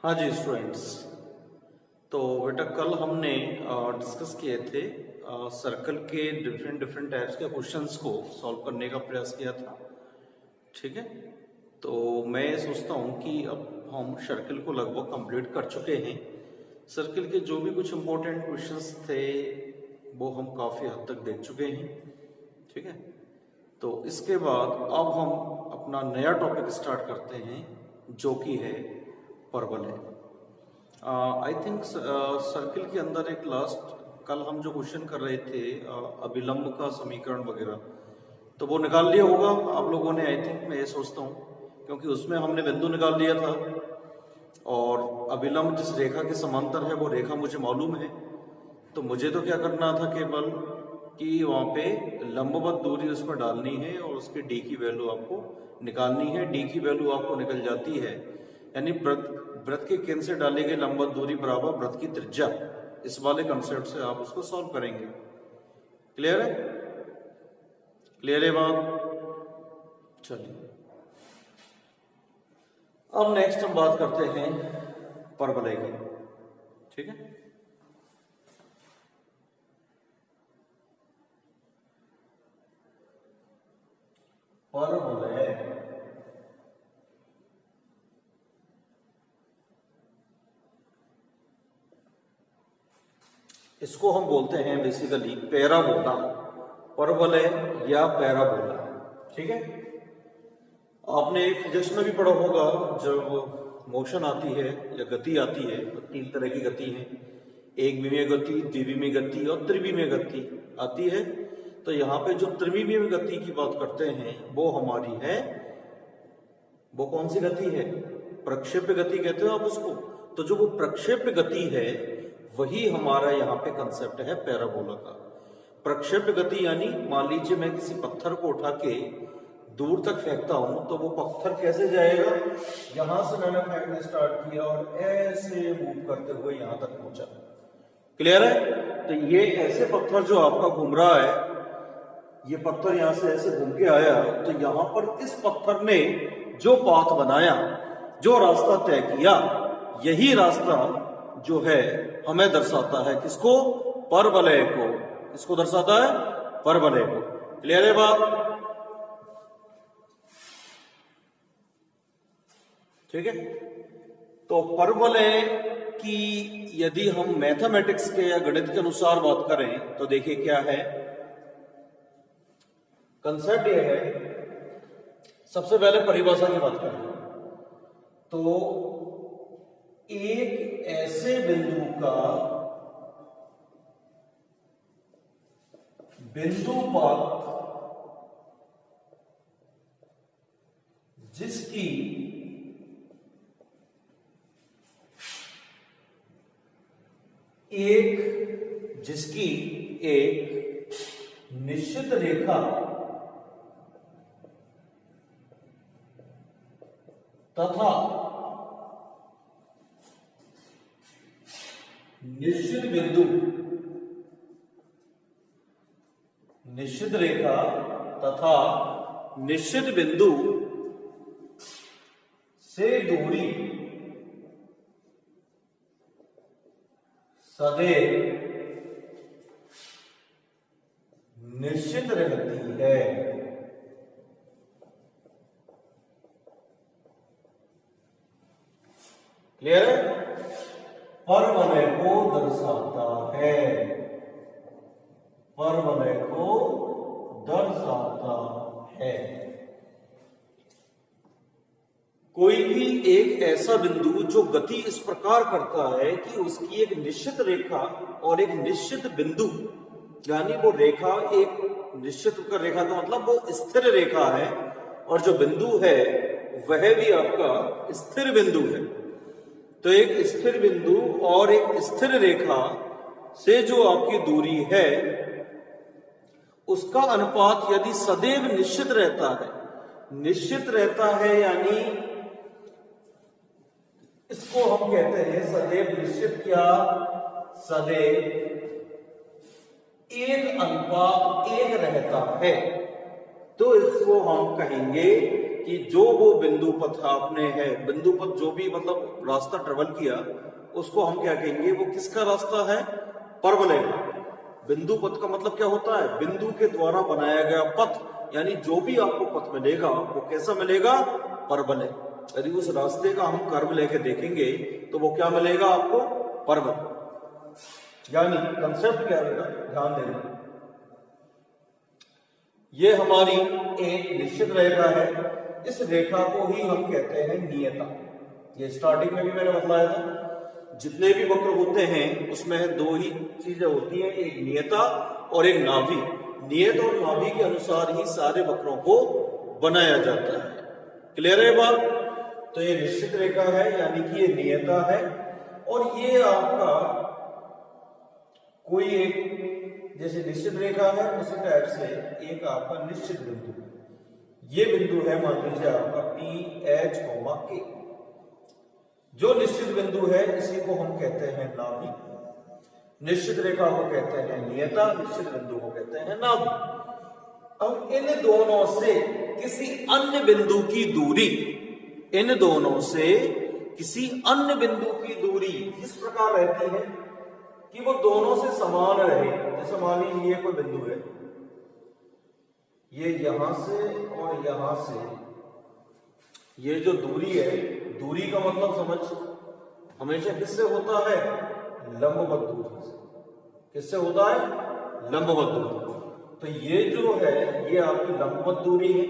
हाँ जी स्टूडेंट्स। तो बेटा कल हमने डिस्कस किए थे सर्कल के डिफरेंट डिफरेंट टाइप्स के क्वेश्चंस को सॉल्व करने का प्रयास किया था। ठीक है, तो मैं सोचता हूँ कि अब हम सर्कल को लगभग कंप्लीट कर चुके हैं। सर्कल के जो भी कुछ इम्पोर्टेंट क्वेश्चंस थे वो हम काफ़ी हद तक देख चुके हैं। ठीक है, तो इसके बाद अब हम अपना नया टॉपिक स्टार्ट करते हैं जो कि है परवलय। आई थिंक सर्किल के अंदर एक लास्ट कल हम जो क्वेश्चन कर रहे थे अभिलंब का समीकरण वगैरह, तो वो निकाल लिया होगा आप लोगों ने। आई थिंक मैं ये सोचता हूँ क्योंकि उसमें हमने बिंदु निकाल लिया था और अभिलंब जिस रेखा के समांतर है वो रेखा मुझे मालूम है। तो मुझे तो क्या करना था केवल कि वहाँ पे लंबवत दूरी उसमें डालनी है और उसकी डी की वैल्यू आपको निकालनी है। डी की वैल्यू आपको निकल जाती है, यानी वृत्त के केंद्र से डाली गई लंबवत दूरी बराबर वृत्त की त्रिज्या। इस वाले कंसेप्ट से आप उसको सॉल्व करेंगे। क्लियर है? क्लियर है बात? चलिए अब नेक्स्ट हम बात करते हैं परवलय की। ठीक है, परवलय इसको हम बोलते हैं बेसिकली पैराबोला, परवलय या पैराबोला। ठीक है, आपने फिजिक्स में भी पढ़ा होगा जब मोशन आती है या गति आती है तो तीन तरह की गति है, एक विमीय गति, द्विविमीय गति और त्रिविमीय गति आती है। तो यहाँ पे जो त्रिविमीय गति की बात करते हैं वो हमारी है, वो कौन सी गति है? प्रक्षेप्य गति कहते हो आप उसको। तो जो वो प्रक्षेप्य गति है वही हमारा यहाँ पे कंसेप्ट है पैराबोला का। प्रक्षेप्य गति यानी मान लीजिए मैं किसी पत्थर को उठा के दूर तक फेंकता हूं तो वो पत्थर कैसे जाएगा? यहां से मैंने फेंकना स्टार्ट किया और ऐसे मूव करते हुए यहां तक पहुंचा। क्लियर है? तो ये ऐसे पत्थर जो आपका घूम रहा है, ये पत्थर यहां से ऐसे घूम के आया तो यहां पर इस पत्थर ने जो पाथ बनाया, जो रास्ता तय किया, यही रास्ता जो है हमें दर्शाता है किसको? परवलय को। किसको दर्शाता है? परवलय को। क्लियर है बात? ठीक है, तो परवलय की यदि हम मैथमेटिक्स के या गणित के अनुसार बात करें तो देखिए क्या है कंसेप्ट। यह है, सबसे पहले परिभाषा की बात करें तो एक ऐसे बिंदु का बिंदुपात जिसकी एक निश्चित रेखा तथा निश्चित बिंदु, निश्चित रेखा तथा निश्चित बिंदु से दूरी सदैव निश्चित रहती है। क्लियर है? परवलय को दर्शाता है, परवलय को दर्शाता है। कोई भी एक ऐसा बिंदु जो गति इस प्रकार करता है कि उसकी एक निश्चित रेखा और एक निश्चित बिंदु, यानी वो रेखा एक निश्चित रेखा का मतलब वो स्थिर रेखा है और जो बिंदु है वह भी आपका स्थिर बिंदु है। तो एक स्थिर बिंदु और एक स्थिर रेखा से जो आपकी दूरी है उसका अनुपात यदि सदैव निश्चित रहता है, निश्चित रहता है यानी इसको हम कहते हैं सदैव निश्चित या सदैव एक अनुपात एक रहता है, तो इसको हम कहेंगे कि जो वो बिंदु पथ आपने है, बिंदु पथ जो भी मतलब रास्ता ट्रेवल किया उसको हम क्या कहेंगे, वो किसका रास्ता है, परवलय का। बिंदु पथ का मतलब क्या होता है, बिंदु के द्वारा बनाया गया पथ, यानी जो भी आपको पथ मिलेगा वो कैसा मिलेगा, परवलय। यदि उस रास्ते का हम कर्व लेके देखेंगे तो वो क्या मिलेगा आपको, परवलय। यानी कंसेप्ट क्या रहेगा, ध्यान देना, ये हमारी एक निश्चित रेखा है, इस रेखा को ही हम कहते हैं नियता। ये स्टार्टिंग में भी मैंने बताया था, जितने भी वक्र होते हैं उसमें दो ही चीजें होती हैं, एक नियता और एक नाभि। नियत और नाभि के अनुसार ही सारे वक्रों को बनाया जाता है। क्लियर है बात? तो ये निश्चित रेखा है यानी कि ये नियता है, और ये आपका कोई एक जैसे निश्चित रेखा है उसी टाइप से एक आपका निश्चित बिंदु, ये बिंदु है मान लीजिए आपका पी एच के। जो निश्चित बिंदु है इसी को हम कहते हैं नाभि, निश्चित रेखा को कहते हैं नियता, निश्चित बिंदु को कहते हैं नाभि। अब इन दोनों से किसी अन्य बिंदु की दूरी, इन दोनों से किसी अन्य बिंदु की दूरी किस प्रकार रहती है कि वो दोनों से समान रहे। जैसे मान लीजिए ये कोई बिंदु है, ये यहां से और यहां से, ये जो दूरी है, दूरी का मतलब समझ हमेशा किससे होता है, लंबवत दूरी से। किससे होता है, लंबवत दूरी। तो ये जो है ये आपकी लंबवत दूरी है,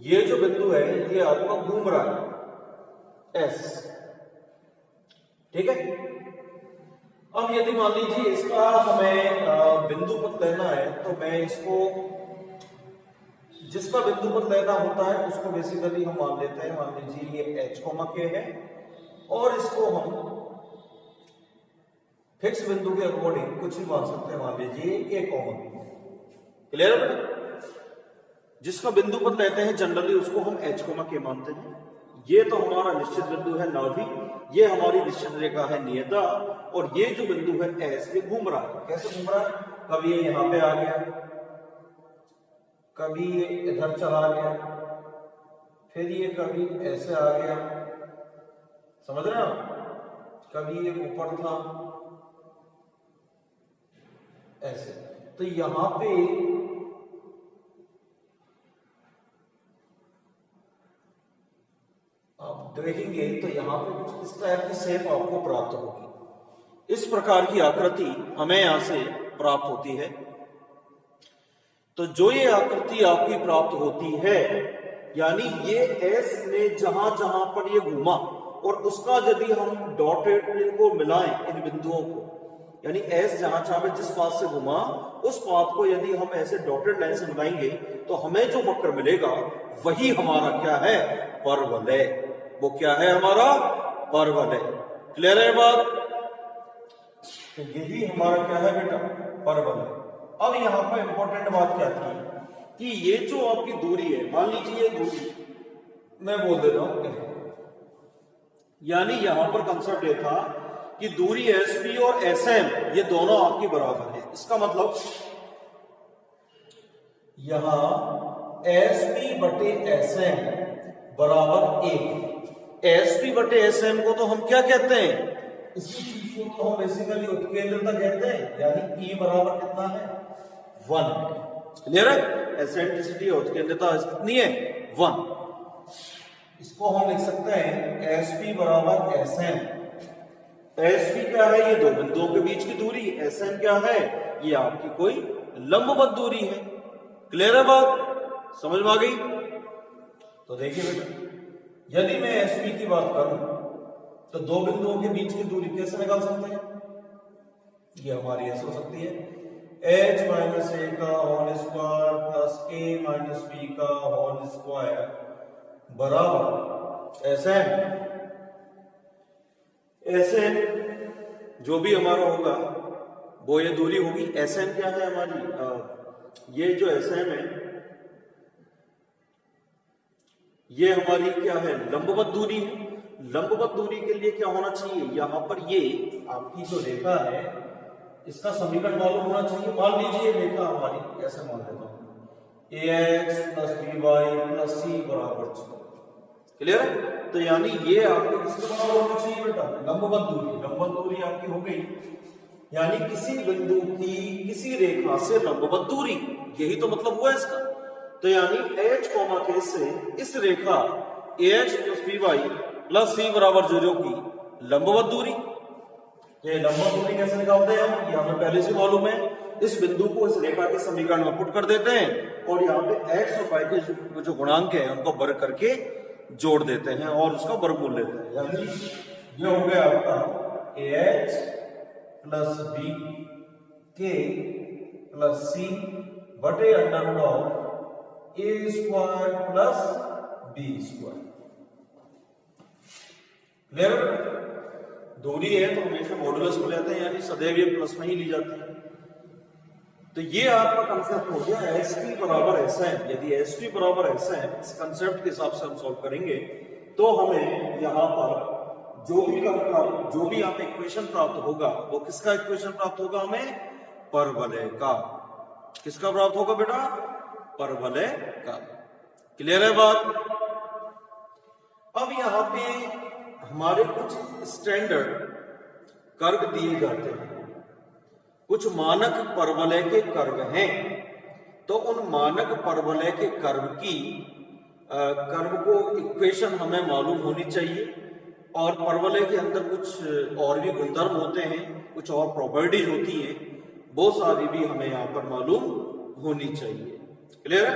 ये जो बिंदु है ये आपका घूम रहा है एस, ठीक है। अब यदि मान लीजिए इसका हमें बिंदु पथ लेना है तो मैं इसको, जिसका बिंदु पथ लेना होता है उसको बेसिकली हम मान लेते हैं, मान लीजिए ये एच के है, और इसको हम फिक्स बिंदु के अकॉर्डिंग कुछ भी मान सकते हैं, मान लीजिए ए कॉमन। क्लियर है बेटा? जिसका बिंदु पथ लेते हैं जनरली उसको हम एच के मानते हैं। ये तो हमारा निश्चित बिंदु है नाभि, ये हमारी निश्चित रेखा है नियता, और ये जो बिंदु है एस, ये घूम रहा है। कैसे घूम रहा है, कभी ये यहां पे आ गया, कभी ये इधर चला गया, फिर ये कभी ऐसे आ गया, समझ रहे हो, कभी ये ऊपर था ऐसे। तो यहां पे आप देखेंगे तो यहां पे कुछ इस टाइप की शेप आपको प्राप्त होगी, इस प्रकार की आकृति हमें यहां से प्राप्त होती है। तो जो ये आकृति आपकी प्राप्त होती है, यानी ये एस ने जहां जहां पर ये घूमा, और उसका यदि हम डॉटेड को मिलाएं इन बिंदुओं को, यानी एस जहां जहां पे जिस पाथ से घूमा उस पाथ को यदि हम ऐसे डॉटेड लाइन से मिलाएंगे तो हमें जो वक्र मिलेगा वही हमारा क्या है, परवलय। वो क्या है, हमारा परवलय। क्लियर है बात? तो यही हमारा क्या है बेटा, परवलय। अब यहां पर इंपॉर्टेंट बात क्या थी कि ये जो आपकी दूरी है, मान लीजिए ये दूरी मैं बोल देता हूं, यानी यहां पर कंसेप्ट ये था कि दूरी एसपी और एसएम ये दोनों आपकी बराबर है। इसका मतलब यहां एसपी बटे एसएम बराबर 1। एसपी बटे एसएम को तो हम क्या कहते हैं, इसी चीज को तो हम बेसिकली उत्केंद्रता कहते हैं, यानी ई बराबर कितना है, 1। क्लियर है? एसेंट्रिसिटी और उत्केंद्रता कितनी है, 1। इसको हम लिख सकते हैं एसपी बराबर एसएम। एसपी क्या है, ये दो बिंदुओं के बीच की दूरी, एसएम क्या है, ये आपकी कोई लंबवत दूरी है। क्लियर है बात, समझ में आ गई? तो देखिए बेटा, यदि मैं एसपी की बात करूं तो दो बिंदुओं के बीच की दूरी कैसे निकाल सकते हैं, ये हमारी ऐसे हो सकती है, h माइनस ए का whole square plus a minus b का होल स्क्वायर बराबर एसएम। एसएम जो भी हमारा होगा वो ये दूरी होगी। एसएम क्या है हमारी, ये जो एसएम है ये हमारी क्या है, लंबवत दूरी है। लंबवत दूरी के लिए क्या होना चाहिए, यहां पर ये आपकी जो रेखा है इसका समीकरण मालूम होना चाहिए। मान लीजिए रेखा हमारी, ऐसे मान लेता हूं, ax plus by plus c बराबर 0। क्लियर है? तो यानी ये आपके किसके बराबर होना चाहिए बेटा? लंबवत दूरी। लंबवत दूरी आपकी हो गई, यानी किसी बिंदु की किसी रेखा से लंबवत दूरी, यही तो मतलब हुआ इसका। तो यानी h, k से इस रेखा ax plus by plus c बराबर 0 की लंबवत दूरी। ये लंबवत दूरी कैसे निकालते हैं हम? ये हमें पहले से मालूम है। इस बिंदु को इस रेखा के समीकरण में पुट कर देते हैं और यहाँ पे x और y के जो गुणांक है उनको वर्ग करके जोड़ देते हैं और उसका वर्गमूल लेते हैं। यानी ये हो गया आपका ax plus b k plus c बटे under of a square plus b square. Clear? दूरी है तो हमेशा मॉडुलस को लेते हैं, यानी सदैव ये प्लस में ही ली जाती है। तो ये आपका कंसेप्ट हो गया एस पी बराबर ऐसा है। यदि एस पी बराबर ऐसा है, इस कंसेप्ट के हिसाब से हम सॉल्व करेंगे तो हमें यहाँ पर जो भी यहाँ पे इक्वेशन प्राप्त होगा वो किसका इक्वेशन प्राप्त होगा? हमें परवलय का। किसका प्राप्त होगा बेटा? परवलय का। क्लियर है बात? अब यहाँ पे हमारे कुछ स्टैंडर्ड कर्व दिए जाते हैं, कुछ मानक परवलय के कर्व हैं। तो उन मानक परवलय के कर्व को इक्वेशन हमें मालूम होनी चाहिए और परवलय के अंदर कुछ और भी गुणधर्म होते हैं, कुछ और प्रॉपर्टीज होती हैं, वो सारी भी हमें यहाँ पर मालूम होनी चाहिए। क्लियर है?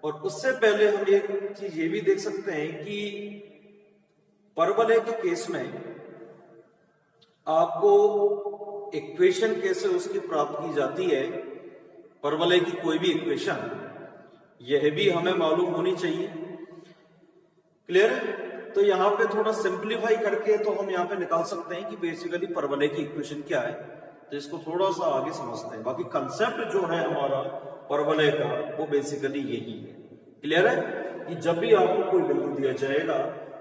और उससे पहले हम एक चीज ये भी देख सकते हैं कि परवलय के केस में आपको इक्वेशन कैसे उसकी प्राप्त की जाती है, परवलय की कोई भी इक्वेशन, यह भी हमें मालूम होनी चाहिए। क्लियर? तो यहाँ पे थोड़ा सिंप्लीफाई करके तो हम यहाँ पे निकाल सकते हैं कि बेसिकली परवलय की इक्वेशन क्या है। तो इसको थोड़ा सा आगे समझते हैं। बाकी कंसेप्ट जो है हमारा परवलय का वो बेसिकली यही है। क्लियर है? कि जब भी आपको कोई बिंदु दिया जाएगा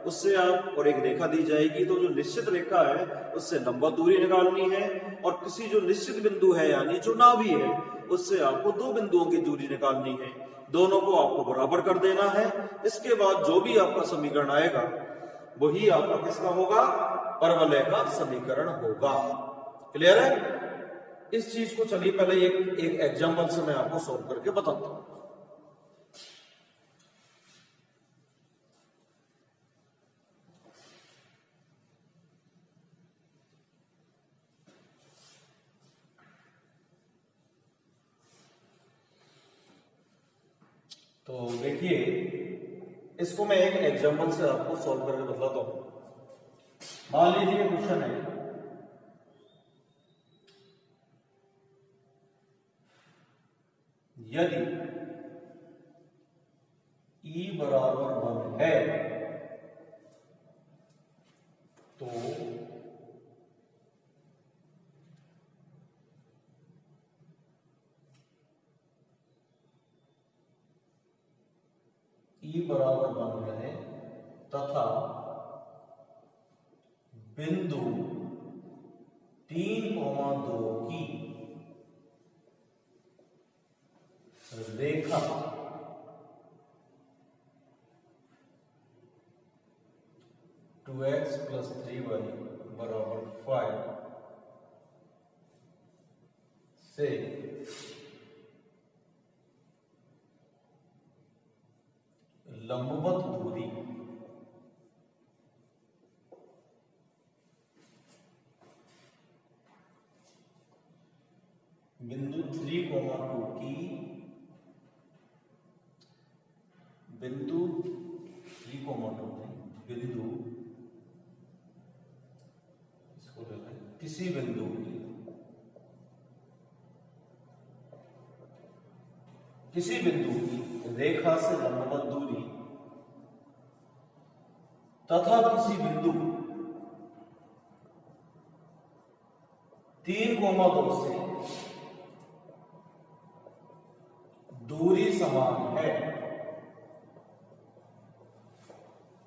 उससे आप और एक रेखा दी जाएगी, तो जो निश्चित रेखा है उससे लंबवत दूरी निकालनी है और किसी जो निश्चित बिंदु है यानी जो नाभि है उससे आपको दो बिंदुओं की दूरी निकालनी है। दोनों को आपको बराबर कर देना है। इसके बाद जो भी आपका समीकरण आएगा वही आपका किसका होगा? परवलय का समीकरण होगा। क्लियर है? इस चीज को चलिए पहले एक एग्जाम्पल से मैं आपको सॉल्व करके बताता हूं। तो देखिए, इसको मैं एक एग्जांपल से आपको सॉल्व करके बताता हूं। मान लीजिए क्वेश्चन है, यदि E बराबर 1 है तो E बराबर 1 है तथा बिंदु 3,2 की रेखा टू एक्स प्लस 3y बराबर 5 से लंबवत दूरी बिंदु 3,2 की बिंदु इसको लेते हैं किसी बिंदु की रेखा से लंबवत दूरी तथा किसी बिंदु 3,2 से दूरी समान है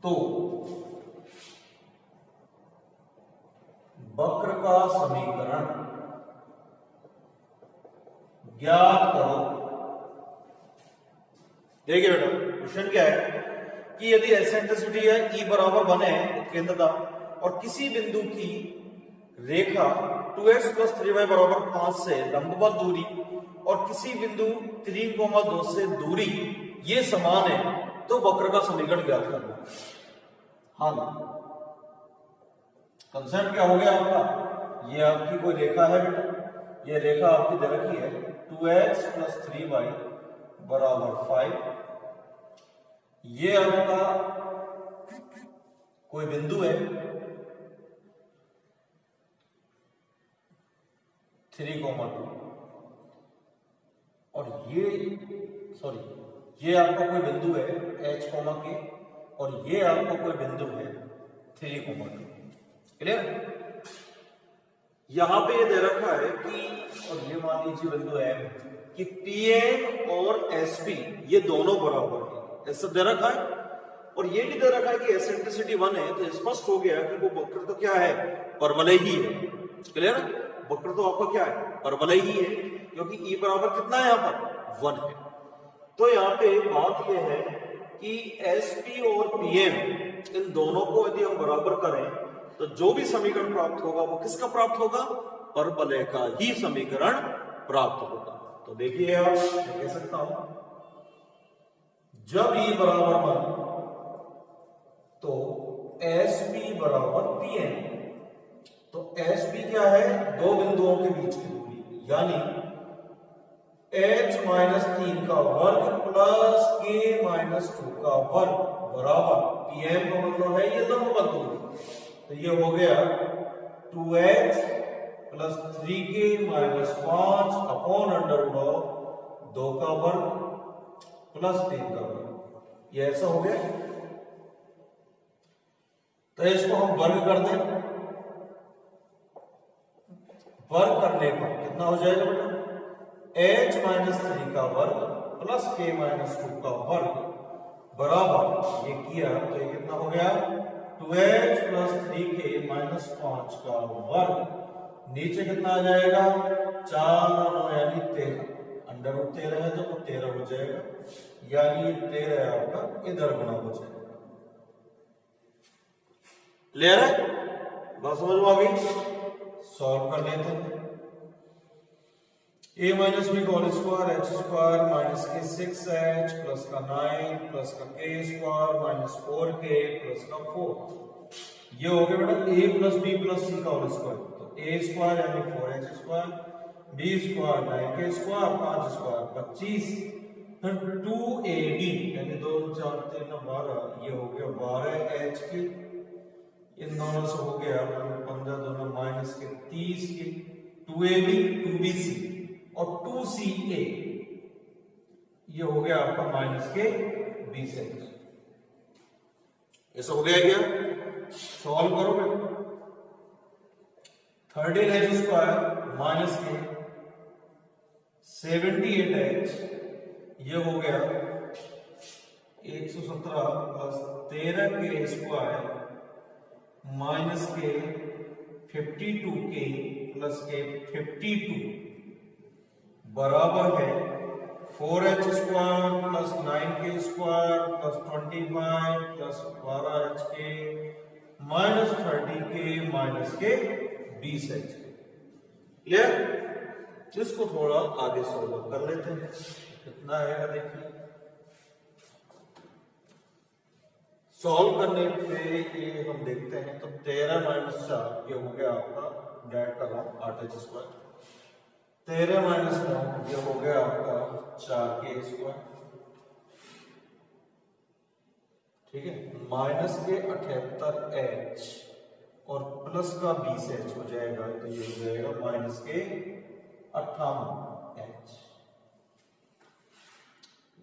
तो वक्र का समीकरण ज्ञात करो देखिए बेटा क्वेश्चन क्या है कि यदि एसेंट्रिसिटी है E बराबर 1 है उत्केंद्रता और किसी बिंदु की रेखा 2x + 3y बराबर 5 से लंबवत दूरी और किसी बिंदु 3,2 से दूरी ये समान है तो वक्र का समीकरण ज्ञात करना। हाँ कंसेप्ट क्या हो गया आपका, ये आपकी कोई रेखा है बेटा, ये रेखा आपकी दे रखी है 2x + 3y बराबर 5, ये आपका कोई बिंदु है 3,2 और ये आपका कोई बिंदु है h, के और ये आपका कोई बिंदु है 3,2। क्लियर? यहां पे ये दे रखा है कि और ये मान लीजिए बिंदु है कि PM और SP ये दोनों बराबर है, ऐसा दे रखा है। और ये भी दे रखा है कि एसेंट्रिसिटी 1 है, तो स्पष्ट हो गया कि वो वक्र तो क्या है, परवलय ही है। क्लियर? वक्र तो आपका क्या है, परवलय ही है, क्योंकि E बराबर कितना है यहाँ पर 1 है। तो यहाँ पे बात यह है कि SP और PM इन दोनों को यदि हम बराबर करें तो जो भी समीकरण प्राप्त होगा वो किसका प्राप्त होगा, परवलय का ही समीकरण प्राप्त होगा। तो देखिए आप कह सकता हूं जब E बराबर 1 तो SP बराबर PM, तो SP क्या है, दो बिंदुओं के बीच की दूरी, यानी h-3 का वर्ग प्लस k-2 का वर्ग बराबर PM का मतलब है ये लंबवत दूरी, तो ये हो गया 2h + 3k-5 अपॉन √ 2 का वर्ग प्लस 3 का वर्ग, ये ऐसा हो गया। तो इसको हम वर्ग कर दें, वर्ग करने पर कितना हो जाएगा बेटा, h-3 का वर्ग प्लस k-2 का वर्ग बराबर, ये किया तो ये कितना हो गया 2h + 3k-5 का वर्ग, नीचे कितना आ जाएगा 4 यानी 13, √13 है तो 13 हो जाएगा, यानी ये 13 आपका इधर गुना हो जाएगा। क्लियर है, बात समझ में आ गई? सॉल्व कर लेते हैं। a - b whole square h² minus के 6h प्लस का 9 प्लस का k² माइनस 4k प्लस का 4, ये हो गया बेटा a + b + c का होल स्क्वायर, तो a² यानी 4h², b² 9k², 5² 25, फिर 2ab यानी 2 4 3 12, ये हो गया 12h के, इन दोनों से हो गया 15 दोनों माइनस के 30 के, 2ab 2bc और 2ca, ये हो गया आपका माइनस के 20h, ऐसा हो गया क्या? सॉल्व करोगे 13h² माइनस के 78h, ये हो गया 117 प्लस 13k² माइनस के 52k प्लस के 52 बराबर है 4h² plus 9k² plus 25 plus 12hk minus 30k minus के 20h। क्लियर? इसको थोड़ा आगे सॉल्व कर लेते हैं, कितना आएगा देखिए। सॉल्व करने पे ये हम देखते हैं तो 13 - 4 ये हो गया आपका, डेट कर रहा हूं 8h², 13 - 9 ये हो गया आपका 4k², ठीक है, माइनस के 78h और प्लस का 20h हो जाएगा, तो ये हो जाएगा माइनस के 58h,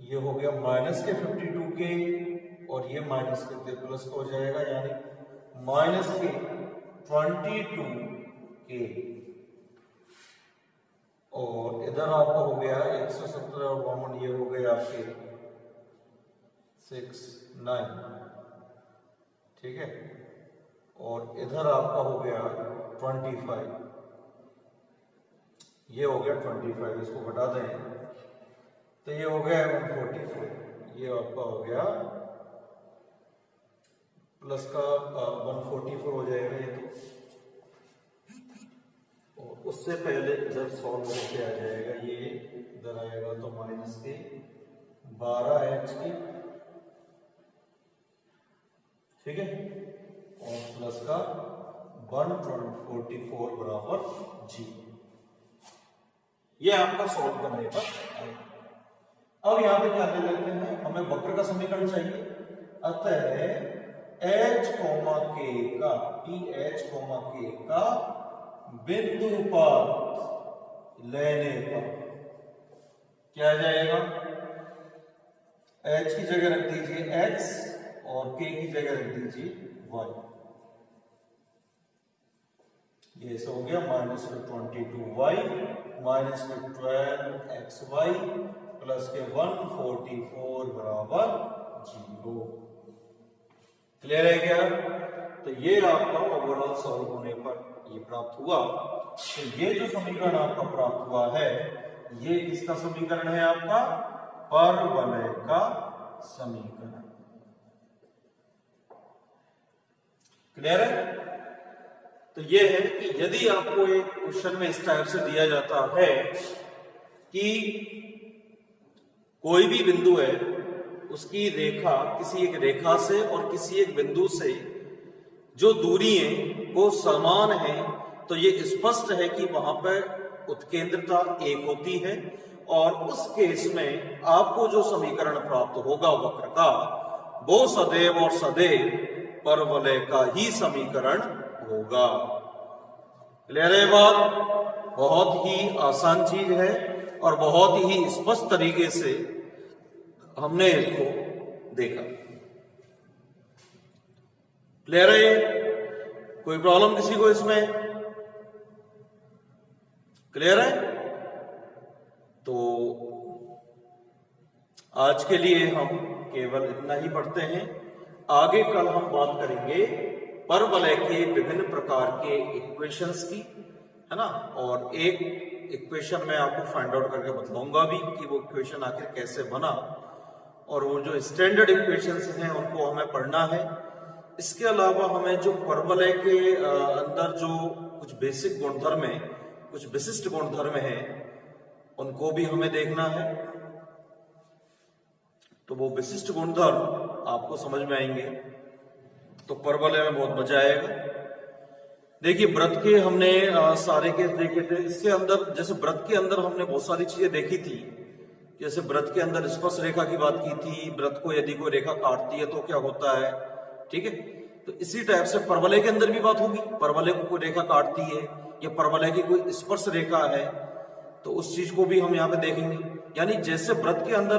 ये हो गया माइनस के 52k और ये माइनस के प्लस हो जाएगा, यानी माइनस के 22k, और इधर आपका हो गया 117 और 1 ये हो गया आपके 6 9, ठीक है, और इधर आपका हो गया 25, ये हो गया 25, इसको घटा दें तो ये हो गया 144, ये आपका हो गया प्लस का 144 हो जाएगा ये तो, और उससे पहले इधर सॉल्व करके आ जाएगा, ये इधर आएगा तो माइनस के 12h की, ठीक है, और प्लस का 144 बराबर जी। ये आपका सॉल्व करने पर आएगा। अब यहां पे क्या ले लेते हैं, हमें वक्र का समीकरण चाहिए, अतः h, k का TH, k का बिंदु पर लेने पर क्या आ जाएगा, h की जगह रख दीजिए x और k की जगह रख दीजिए y। ये सब हो गया -22y -12xy प्लस के 144 बराबर 0। क्लियर है क्या? तो ये आपका ओवरऑल सॉल्व होने पर ये प्राप्त हुआ। तो ये जो समीकरण आपका प्राप्त हुआ है, ये किसका समीकरण है? आपका परवलय का समीकरण। क्लियर है? तो ये है कि यदि आपको एक क्वेश्चन में इस टाइप से दिया जाता है कि कोई भी बिंदु है, उसकी रेखा किसी एक रेखा से और किसी एक बिंदु से जो दूरी है वो समान है, तो ये स्पष्ट है कि वहां पर उत्केंद्रता एक होती है, और उस केस में आपको जो समीकरण प्राप्त होगा वक्र का, वो सदैव और सदैव परवलय का ही समीकरण होगा। क्लियर है बात? बहुत ही आसान चीज है और बहुत ही स्पष्ट तरीके से हमने इसको देखा। क्लियर है? कोई प्रॉब्लम किसी को इसमें? क्लियर है? तो आज के लिए हम केवल इतना ही पढ़ते हैं। आगे कल हम बात करेंगे परवलय के विभिन्न प्रकार के इक्वेशंस की, है ना, और एक इक्वेशन मैं आपको फाइंड आउट करके बतलाऊंगा भी कि वो इक्वेशन आखिर कैसे बना, और वो जो स्टैंडर्ड इक्वेशंस हैं उनको हमें पढ़ना है। इसके अलावा हमें जो परवलय के अंदर जो कुछ बेसिक गुणधर्म है, कुछ विशिष्ट गुणधर्म है, उनको भी हमें देखना है। तो वो विशिष्ट गुणधर्म आपको समझ में आएंगे तो परवलय में बहुत मजा आएगा। देखिए, व्रत के हमने सारे केस देखे थे। इसके अंदर जैसे व्रत के अंदर हमने बहुत सारी चीजें देखी थी, जैसे व्रत के अंदर स्पर्श रेखा की बात की थी, व्रत को यदि कोई रेखा काटती है तो क्या होता है, ठीक है। तो इसी टाइप से परवलय के अंदर भी बात होगी, परवलय को कोई रेखा काटती है या परवलय की कोई स्पर्श रेखा है, तो उस चीज को भी हम यहाँ पे देखेंगे। यानी जैसे व्रत के अंदर